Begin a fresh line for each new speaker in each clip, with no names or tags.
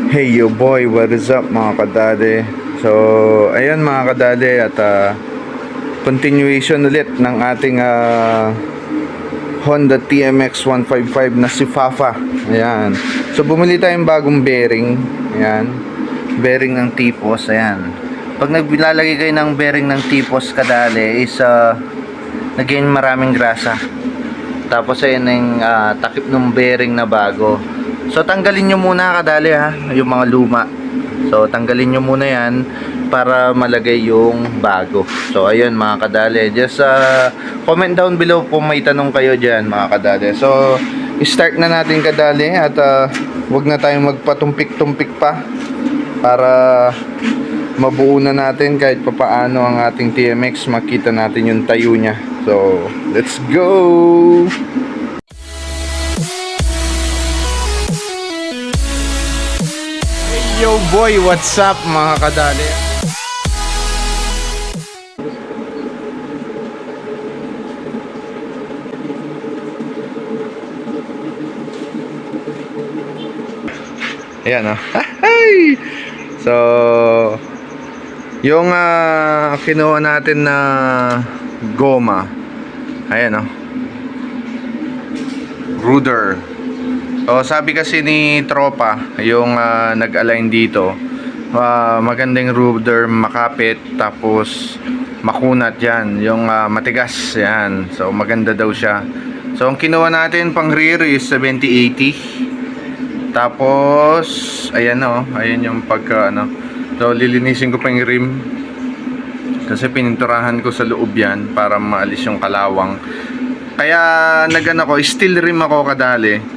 Hey yo boy, what is up mga kadade? So, ayan mga kadade at continuation ulit ng ating Honda TMX 155 na si Fafa. Ayan. So, bumili tayong bagong bearing. Ayan. Bearing ng tipos. Ayan. Pag naglalagay kayo ng bearing ng tipos kadale is naging maraming grasa. Tapos ayan yung takip ng bearing na bago. So tanggalin nyo muna kadali ha, yung mga luma. So tanggalin nyo muna yan para malagay yung bago. So ayun mga kadali, just comment down below kung may tanong kayo dyan mga kadali. So start na natin kadali at wag na tayong magpatumpik-tumpik pa para mabuo na natin kahit papaano ang ating TMX, makita natin yung tayo niya. So let's go! Yo boy, what's up mga kadali? Ayan oh. So, yung kinuha natin na goma. Ayan oh. Ruder. So sabi kasi ni tropa yung nag-align dito, magandang ruder, makapit, tapos makunat yan, yung matigas yan. So maganda daw siya. So ang kinuha natin pang rear is 7080. Tapos ayan oh, ayan yung pagka so lilinisin ko pa yung rim kasi pininturahan ko sa loob yan para maalis yung kalawang. Kaya nagano ko, steel rim ako kadali.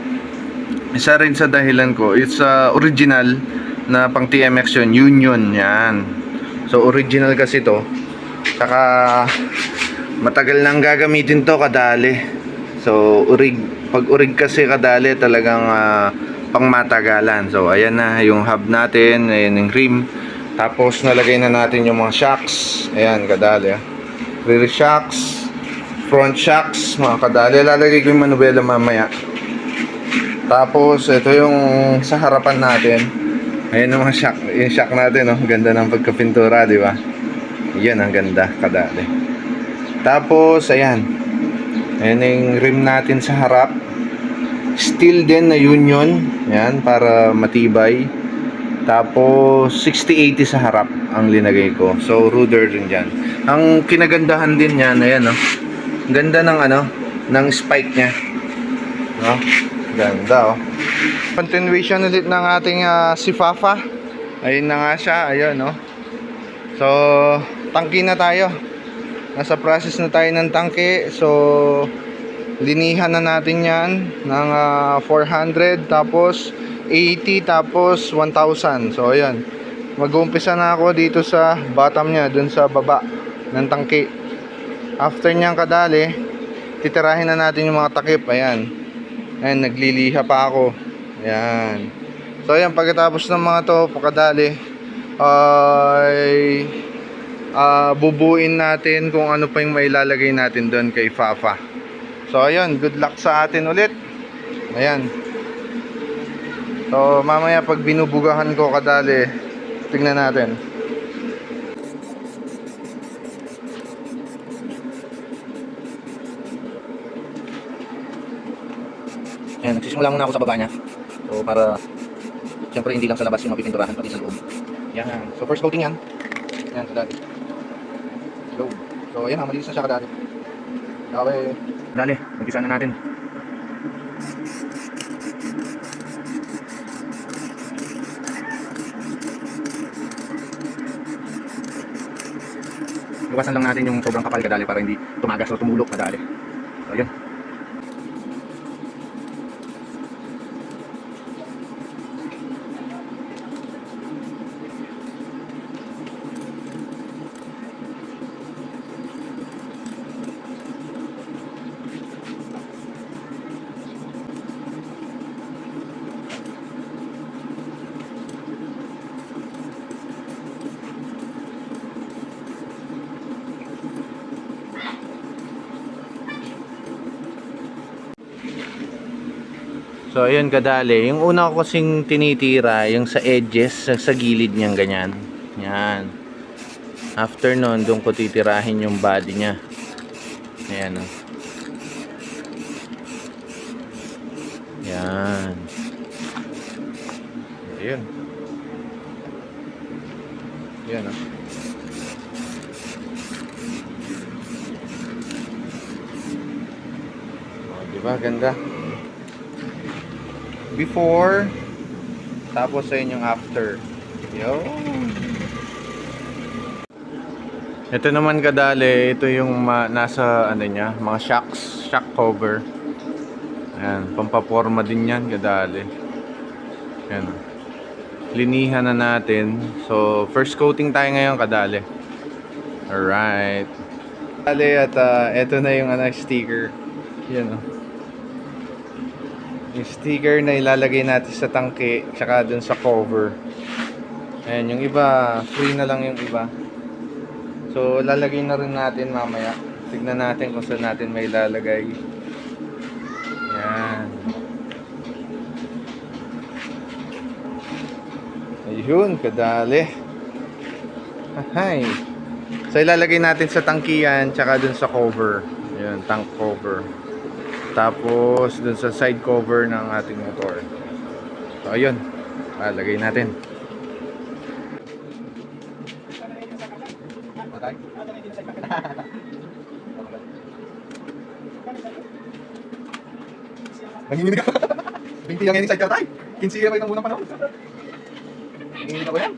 Isa rin sa dahilan ko, it's original na pang TMX yun, Union yan. So original kasi to. Saka matagal nang gagamitin to kadali. So pag urig kasi kadali talagang pang matagalan. So ayan na yung hub natin, ayan yung rim. Tapos nalagay na natin yung mga shocks. Ayan kadali. Rear shocks, front shocks mga kadali. Lalagay ko yung manubela mamaya. Tapos ito yung sa harapan natin. Ayan yung mga shock, yung shock natin, no? Ganda ng pagkapintura, di ba? Yan ang ganda kadali. Tapos ayan. Ayan yung rim natin sa harap. Steel din na Union. Ayan, para matibay. Tapos 60-80 sa harap ang linagay ko. So ruder din diyan. Ang kinagandahan din niyan, ayan, no? Ganda ng ng spike niya. No? Ganda oh. Continuation ulit ng ating si Fafa. Ayun na nga siya, ayun no. So, tangke na tayo. Nasa process na tayo ng tangke. So, linihan na natin 'yan ng 400 tapos 80 tapos 1,000. So, ayun. Mag-uumpisa na ako dito sa bottom niya, dun sa baba ng tangke. After niyang kadali, titirahin na natin yung mga takip, ayan. Ayan, nagliliha pa ako. Ayan. So, ayan, pagkatapos ng mga to, pakadali, ay bubuin natin kung ano pa yung mailalagay natin doon kay Fafa. So, ayan, good luck sa atin ulit. Ayan. So, mamaya pag binubugahan ko kadali, tingnan natin. Ayan, nagsisimula muna ako sa baba niya. So, para siyempre hindi lang sa labas yung mapipinturahan, pati sa loob. Yan. So, first coating yan. Yan, kadali. Loob. So, ayan, malinis na siya kadali. Okay. Dali, nagkisa na natin. Iwasan lang natin yung sobrang kapal kadali para hindi tumagas o tumulok kadali. So, ayan. So, ayun kadali. Yung una ko kasing tinitira, yung sa edges, sa gilid niyang ganyan. Yan. After nun, doon ko titirahin yung body niya. Ayan o. Yan. Ayun. Yan o. Diba? Ganda. Before, tapos ayun yung after. Yo. Ito naman kadali, ito yung nasa ano niya, mga shock cover. Ayan, pampaporma din yan kadali. Ayan. Linihan na natin. So, first coating tayo ngayon kadali. Alright. Kadali at ito na yung sticker. Yan o. Yung sticker na ilalagay natin sa tangke tsaka dun sa cover. Ayan, yung iba free na lang yung iba. So lalagay na rin natin mamaya. Tignan natin kung saan natin may ilalagay. Ayan. Ayun, kadali. Hay. So ilalagay natin sa tangkiyan tsaka dun sa cover. Ayan, tank cover. Tapos dun sa side cover ng ating motor. So ayun, lagay natin. Nanginginig ako. 20 yung inside ka tayo. 15 yung unang panahon. Nanginginig ako yan.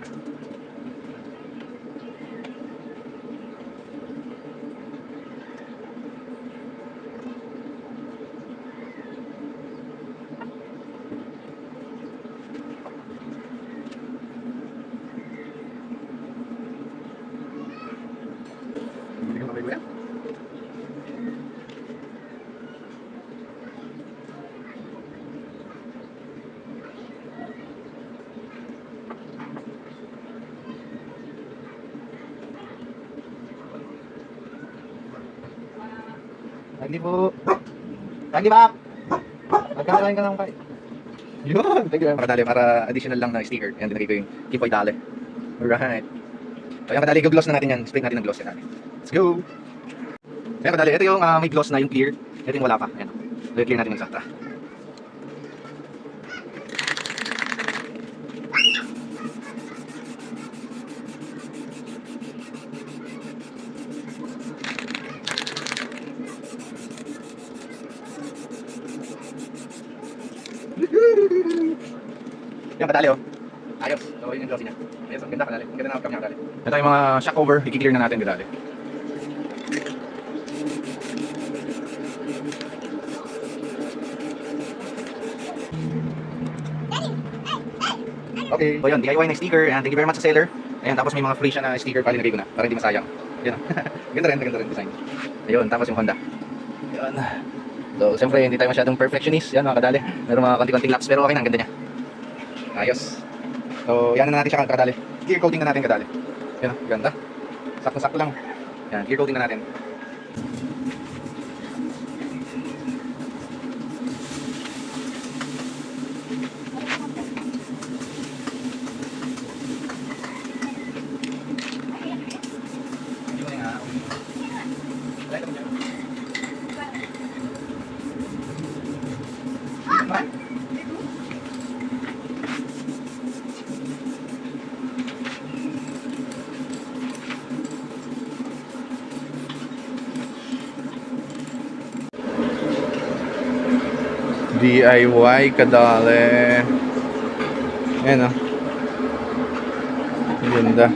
Lagi po. Lagi ba? Magkakaroon ka ng kay. Yun. Thank you. Para dali, para additional lang na sticker. Yan, dinagay ko yung Kipoy Dali. Alright. So yan, kadali, gloss na natin yan. Spray natin ng gloss yan natin. Let's go. So yan, kadali, ito yung may gloss na, yung clear. Ito yung wala pa. Yan. So clear natin ng sakta. Yan kadali oh. Ayos. So yun yung glossy niya. Ayos, ganda kadali. Ganda na outcome niya kadali. Ito yung mga shock cover, i-clear na natin kadali. Okay. So yun, DIY na sticker and thank you very much sa seller. Ayan, tapos may mga free siya na sticker pala nilagay ko na para hindi masayang. Yan. Ganda rin design. Ayun, tapos yung Honda. Yan. So, siyempre hindi tayo masyadong perfectionist. Yan mga kadali. Meron mga konti-konting laps pero okay na, ang ganda niya. Ayos. So, yan na natin siya kadali. Clear coating na natin kadali. Yan, ganda. Sakto-sakto lang. Yan, clear coating na natin. DIY kadali. Ayan o. Ganda.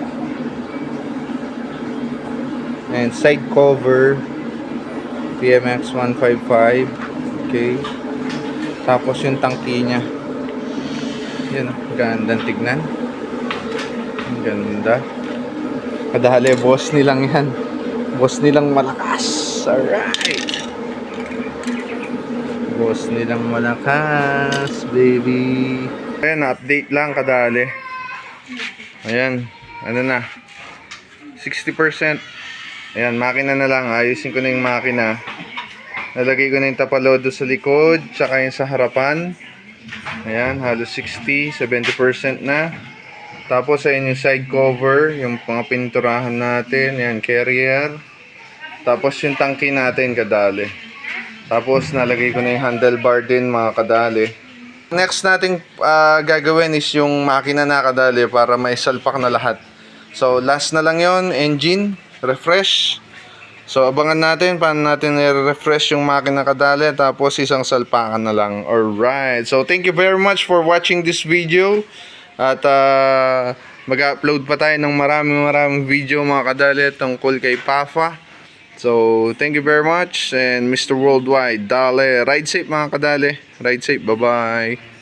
And side cover PMX 155. Okay. Tapos yung tangki niya. Yan, gandang tignan. Ang ganda. Kadali, boss nilang yan. Boss nilang malakas. Alright. Boss nilang malakas, baby. Ayan, update lang kadali. Ayan, ano na 60%. Ayan, makina na lang. Ayusin ko na yung makina. Nalagay ko na yung tapalodo sa likod tsaka yung sa harapan. Ayan, halos 60, 70% na. Tapos ayun yung side cover, yung mga pinturahan natin, ayan, carrier. Tapos yung tangke natin, kadali. Tapos nalagay ko na yung handlebar din, mga kadali. Next nating gagawin is yung makina na, kadali, para maisalpak na lahat. So last na lang yon, engine, refresh. So abangan natin paano natin i-refresh yung makina, kadali, tapos isang salpakan na lang. Alright, so thank you very much for watching this video. At mag-upload pa tayo ng maraming video, mga kadali, tungkol kay Pafa. So thank you very much, and Mr. Worldwide, dale, ride safe mga kadali, ride safe, bye bye.